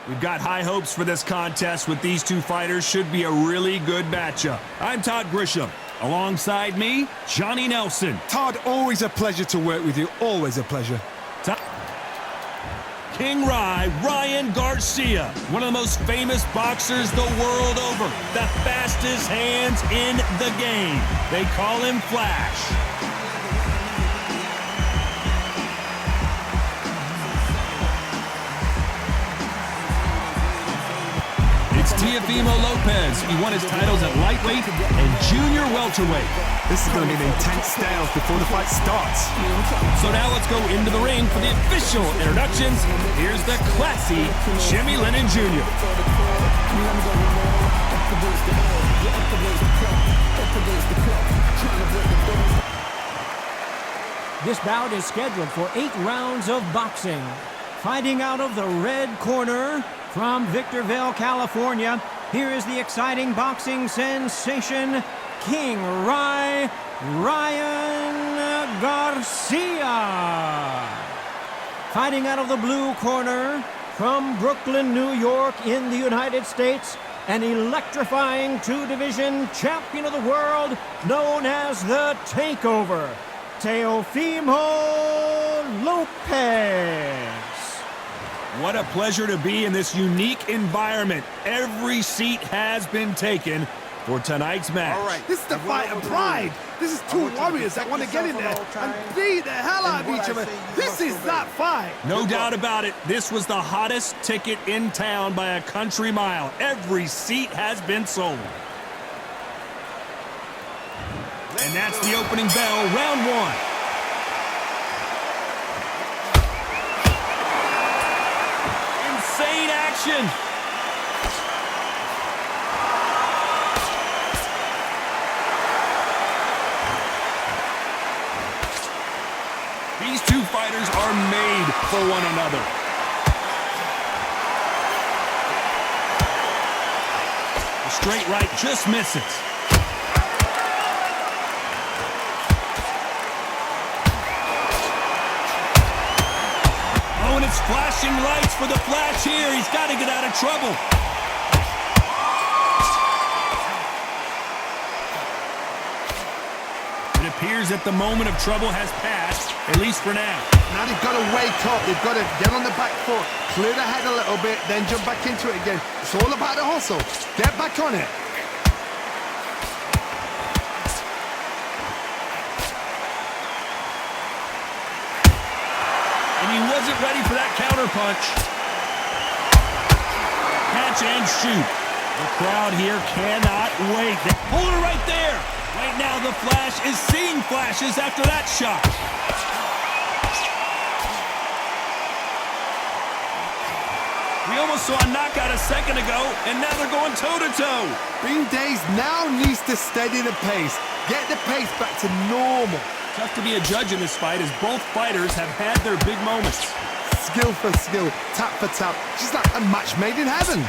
We've got high hopes for this contest with these two fighters. Should be a really good matchup. I'm Todd Grisham. Alongside me, Johnny Nelson. Todd, always a pleasure to work with you. Always a pleasure. King Ryan Garcia, one of the most famous boxers the world over. The fastest hands in the game. They call him Flash. It's Teofimo Lopez. He won his titles at lightweight and junior welterweight. This is going to be an intense standoff before the fight starts. So now let's go into the ring for the official introductions. Here's the classy Jimmy Lennon Jr. This bout is scheduled for 8 rounds of boxing. Fighting out of the red corner from Victorville, California, here is the exciting boxing sensation, King Ryan Garcia. Fighting out of the blue corner from Brooklyn, New York in the United States, an electrifying 2-division champion of the world known as the Takeover, Teofimo Lopez. What a pleasure to be in this unique environment. Every seat has been taken for tonight's match. All right. This is the fight of pride. This is two warriors that want to get in there and beat the hell out of each other. This is that fight. No doubt about it. This was the hottest ticket in town by a country mile. Every seat has been sold. And that's the opening bell, round 1. Insane action. These two fighters are made for one another. The straight right just misses. Oh, and it's flashing lights for the Flash here. He's got to get out of trouble. It appears that the moment of trouble has passed, at least for now. Now they've got to wake up. They've got to get on the back foot, clear the head a little bit, then jump back into it again. It's all about the hustle. Get back on it. And he wasn't ready for that counter punch. Catch and shoot. The crowd here cannot wait. They pull her right there. Right now, the Flash is seeing flashes after that shot. We almost saw a knockout a second ago, and now they're going toe-to-toe. Bing Days now needs to steady the pace. Get the pace back to normal. Tough to be a judge in this fight as both fighters have had their big moments. Skill for skill, tap for tap. Just like a match made in heaven.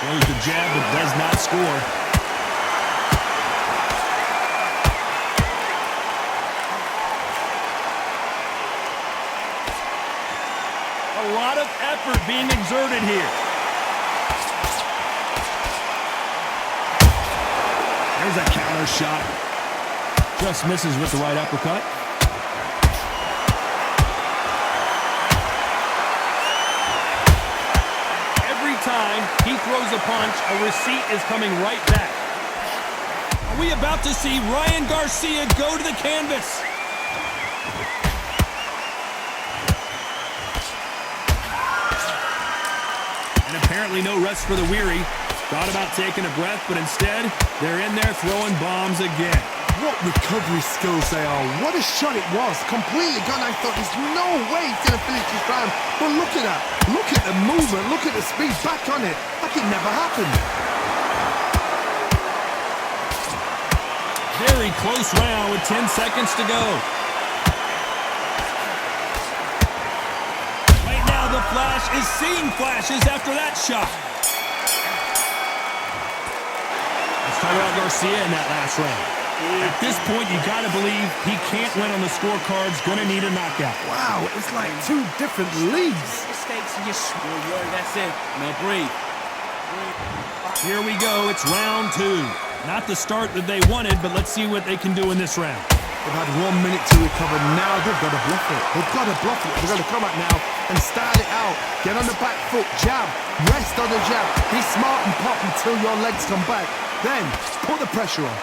Throws the jab but does not score. A lot of effort being exerted here. There's a counter shot. Just misses with the right uppercut. Every time he throws a punch, a receipt is coming right back. Are we about to see Ryan Garcia go to the canvas? And apparently no rest for the weary. Thought about taking a breath, but instead, they're in there throwing bombs again. What recovery skills they are. What a shot it was. Completely gone. I thought there's no way he's going to finish this round. But look at that. Look at the movement. Look at the speed. Back on it. Like it never happened. Very close round with 10 seconds to go. Right now, the Flash is seeing flashes after that shot. Let's talk about Garcia in that last round. At this point, you got to believe he can't win on the scorecards. Going to need a knockout. Wow, it's like two different leagues. Mistakes and you that's it. Now breathe. Here we go. It's round 2. Not the start that they wanted, but let's see what they can do in this round. They've had 1 minute to recover. Now they've got to bluff it. They've got to bluff it. They've got to come out now and start it out. Get on the back foot, jab, rest on the jab. Be smart and pop until your legs come back. Then put the pressure on.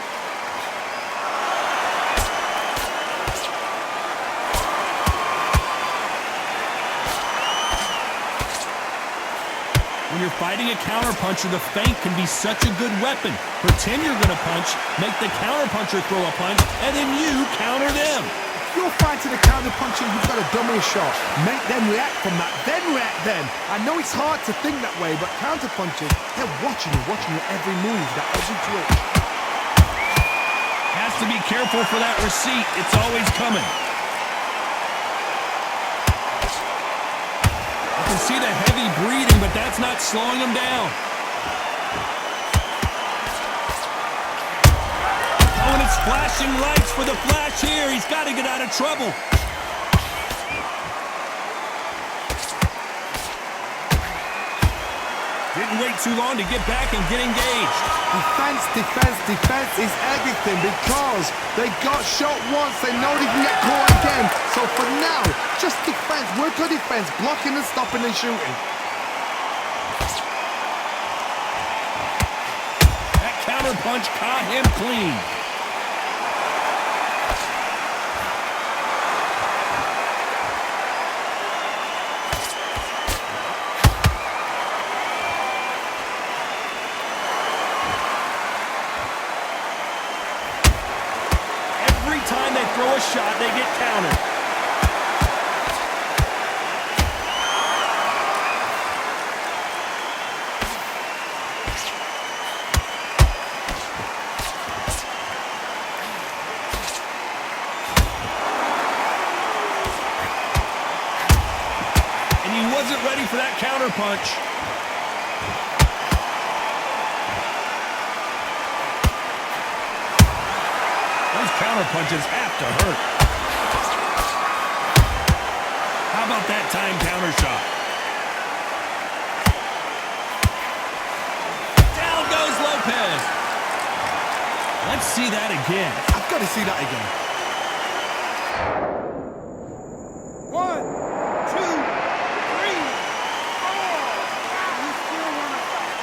When you're fighting a counterpuncher, the feint can be such a good weapon. Pretend you're going to punch, make the counterpuncher throw a punch, and then you counter them. If you're fighting a counterpuncher, you've got to dummy a shot. Make them react from that, then react then. I know it's hard to think that way, but counterpunchers, they're watching your every move, that every twitch. Has to be careful for that receipt. It's always coming. You can see the heavy breathing, but that's not slowing him down. Oh, and it's flashing lights for the flash here. He's got to get out of trouble. Didn't wait too long to get back and get engaged. Defense, defense, defense is everything because they got shot once. They know they can get caught again. So for now, just defense, work on defense, blocking and stopping and shooting. That counter punch caught him clean. Time they throw a shot, they get countered. And he wasn't ready for that counter punch. Those counter punches have to hurt. How about that time counter shot? Down goes Lopez. Let's see that again. I've got to see that again. 1, 2, 3, 4. You still want to fight?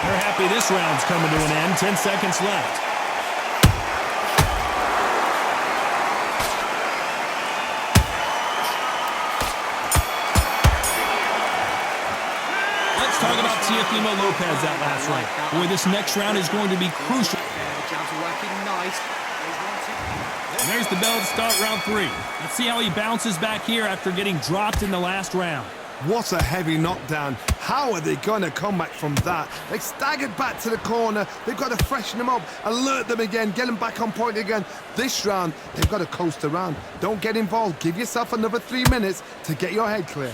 They're happy this round's coming to an end. 10 seconds left. Let's talk about Teofimo Lopez that last round. Boy, this next round is going to be crucial. Jabs are working nice. And there's the bell to start round 3. Let's see how he bounces back here after getting dropped in the last round. What a heavy knockdown. How are they going to come back from that? They staggered back to the corner. They've got to freshen them up, alert them again, get them back on point again. This round, they've got to coast around. Don't get involved. Give yourself another 3 minutes to get your head clear.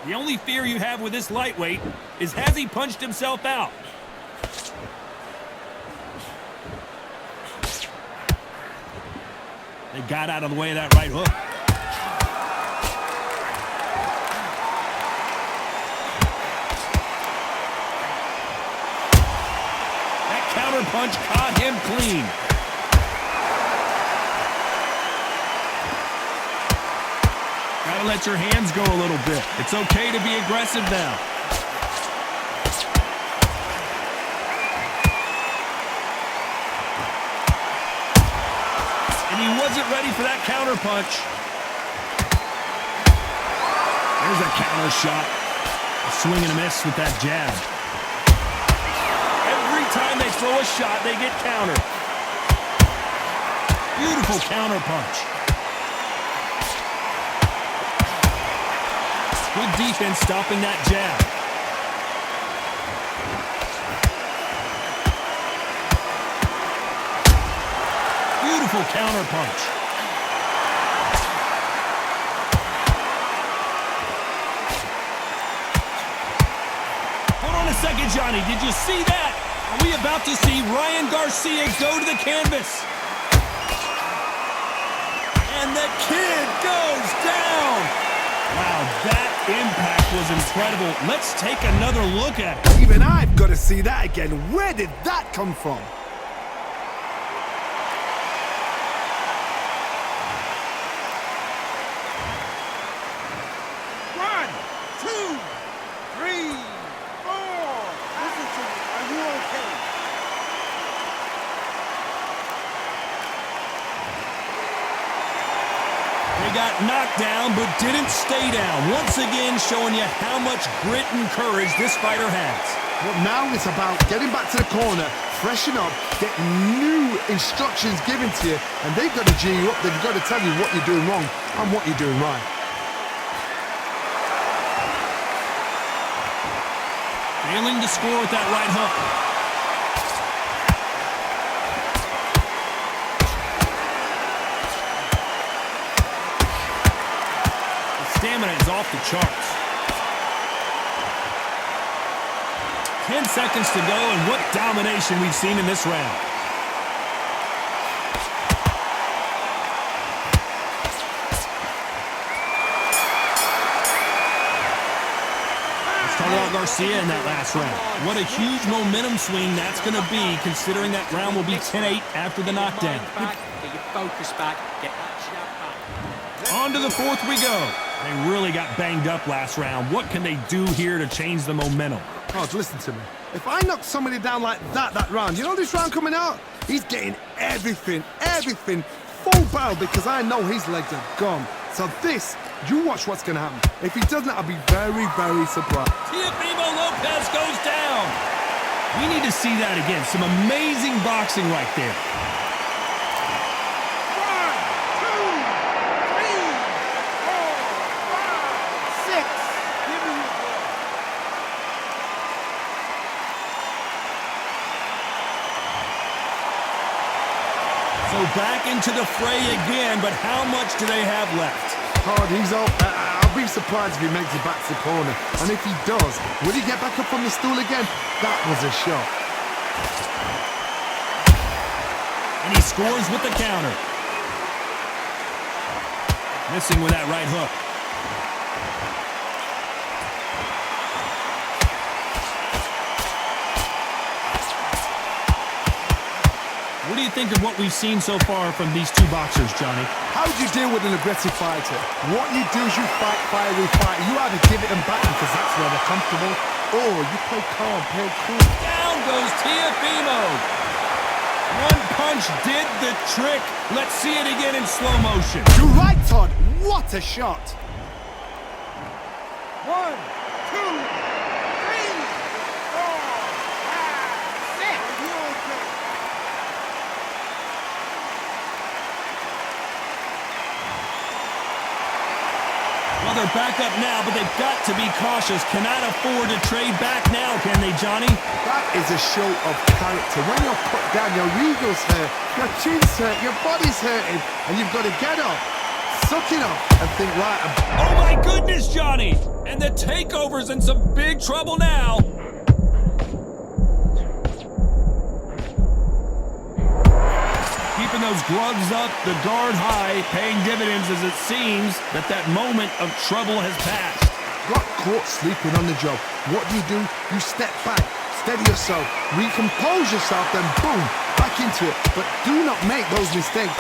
The only fear you have with this lightweight is has he punched himself out? They got out of the way of that right hook. That counter punch caught him clean. Gotta let your hands go a little bit. It's okay to be aggressive now. And he wasn't ready for that counter punch. There's a counter shot. A swing and a miss with that jab. Every time they throw a shot, they get countered. Beautiful counter punch. Good defense stopping that jab. powerful counterpunch. Hold on a second, Johnny. Did you see that? Are we about to see Ryan Garcia go to the canvas? And the kid goes down. Wow, that impact was incredible. Let's take another look at it. Even I've got to see that again. Where did that come from? One, two, three, four. Listen to me. Are you okay? They got knocked down, but didn't stay down. Once again, showing you how much grit and courage this fighter has. But now it's about getting back to the corner, freshen up, get new instructions given to you, and they've got to G you up. They've got to tell you what you're doing wrong and what you're doing right. Failing to score with that right hook. The stamina is off the charts. 10 seconds to go, and what domination we've seen in this round. Let's talk about Garcia in that last round. What a huge momentum swing that's going to be, considering that round will be 10-8 after the knockdown. Back, get your focus back, get that jab back. On to the fourth we go. They really got banged up last round. What can they do here to change the momentum? Oh, listen to me. If I knock somebody down like that round, you know this round coming out? He's getting everything, full barrel, because I know his legs are gone. So this, you watch what's going to happen. If he doesn't, I'll be very, very surprised. Teofimo Lopez goes down. We need to see that again. Some amazing boxing right there. One, two, three, four, five, six. Give me your ball. So back into the fray again, but how much do they have left? Hard, he's up. I'll be surprised if he makes it back to the corner. And if he does, will he get back up on the stool again? That was a shot. And he scores with the counter. Missing with that right hook. What do you think of what we've seen so far from these two boxers, Johnny? How do you deal with an aggressive fighter? What you do is you fight, fiery fight. You either give it them back because that's where they're comfortable, or you play calm, play cool. Down goes Teofimo. One punch did the trick. Let's see it again in slow motion. You're right, Todd. What a shot. One, two, three, four, five, six. Are you okay? Well, they're back up now, but they've got to be cautious. Cannot afford to trade back now, can they, Johnny? That is a show of character. When you're put down, your ego's hurt, your chin's hurt, your body's hurting, and you've got to get up, suck it up, and think, right, Oh, my goodness, Johnny! And the takeover's in some big trouble now. Keeping those gloves up, the guard high, paying dividends as it seems that moment of trouble has passed. got caught sleeping on the job. What do? You step back, steady yourself, recompose yourself, then boom, back into it. But do not make those mistakes.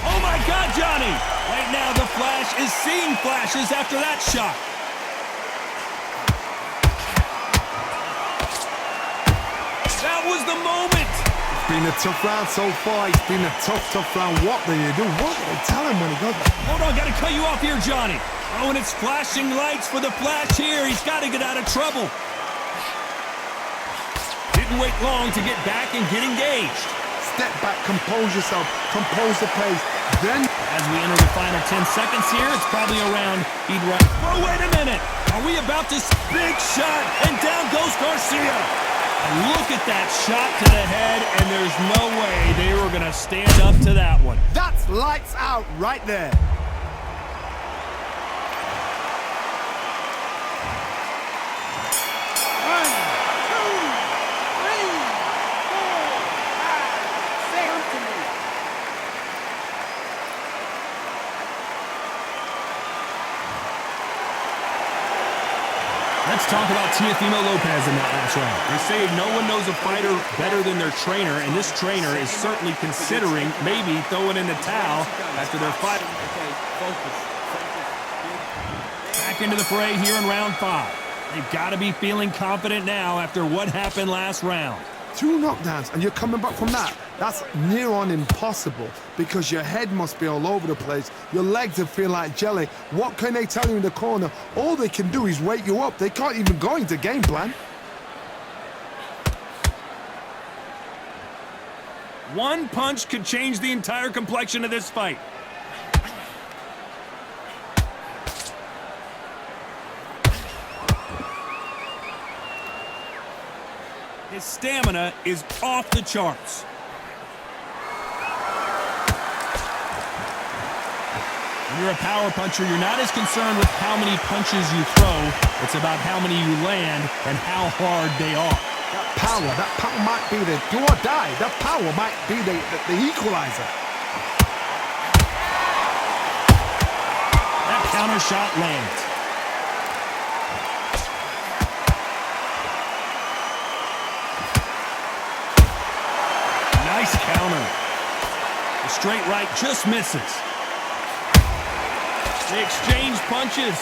Oh my God, Johnny! Right now, the Flash is seeing flashes after that shot. That was the moment. It's been a tough round so far. It's been a tough round. What do you do? What do they tell him when he goes? Hold on, gotta cut you off here, Johnny. Oh, and it's flashing lights for the Flash here. He's got to get out of trouble. Didn't wait long to get back and get engaged. Step back, compose yourself, compose the pace. Then, as we enter the final 10 seconds here, it's probably around he'd run. Oh, wait a minute. Are we about to? Big shot, and down goes Garcia. And look at that shot to the head, and there's no way they were going to stand up to that one. That's lights out right there. Let's talk about Teofimo Lopez in that last round. They say no one knows a fighter better than their trainer, and this trainer is certainly considering maybe throwing in the towel after their fight. Back into the fray here in round 5. They've got to be feeling confident now after what happened last round. 2 knockdowns and you're coming back from that. That's near on impossible because your head must be all over the place. Your legs will feel like jelly. What can they tell you in the corner? All they can do is wake you up. They can't even go into game plan. One punch could change the entire complexion of this fight. His stamina is off the charts. When you're a power puncher, you're not as concerned with how many punches you throw. It's about how many you land and how hard they are. That power might be the do or die. That power might be the equalizer. That counter shot lands. Nice counter. The straight right just misses. They exchange punches.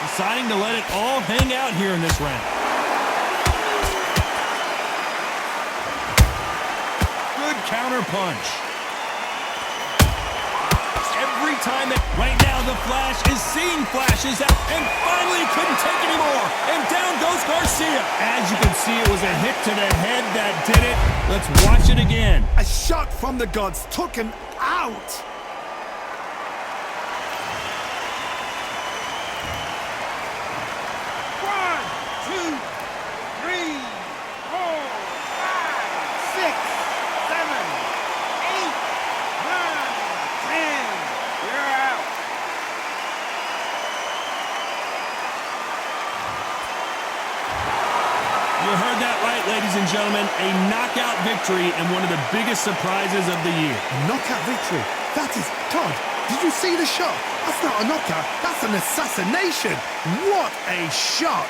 Deciding to let it all hang out here in this round. Good counter punch. Every time that right now the Flash is seeing flashes and finally couldn't take anymore. And down goes Garcia. As you can see, it was a hit to the head that did it. Let's watch it again. A shot from the gods took him out. You heard that right, ladies and gentlemen. A knockout victory and one of the biggest surprises of the year. A knockout victory. That is, God, did you see the shot? That's not a knockout. That's an assassination. What a shot.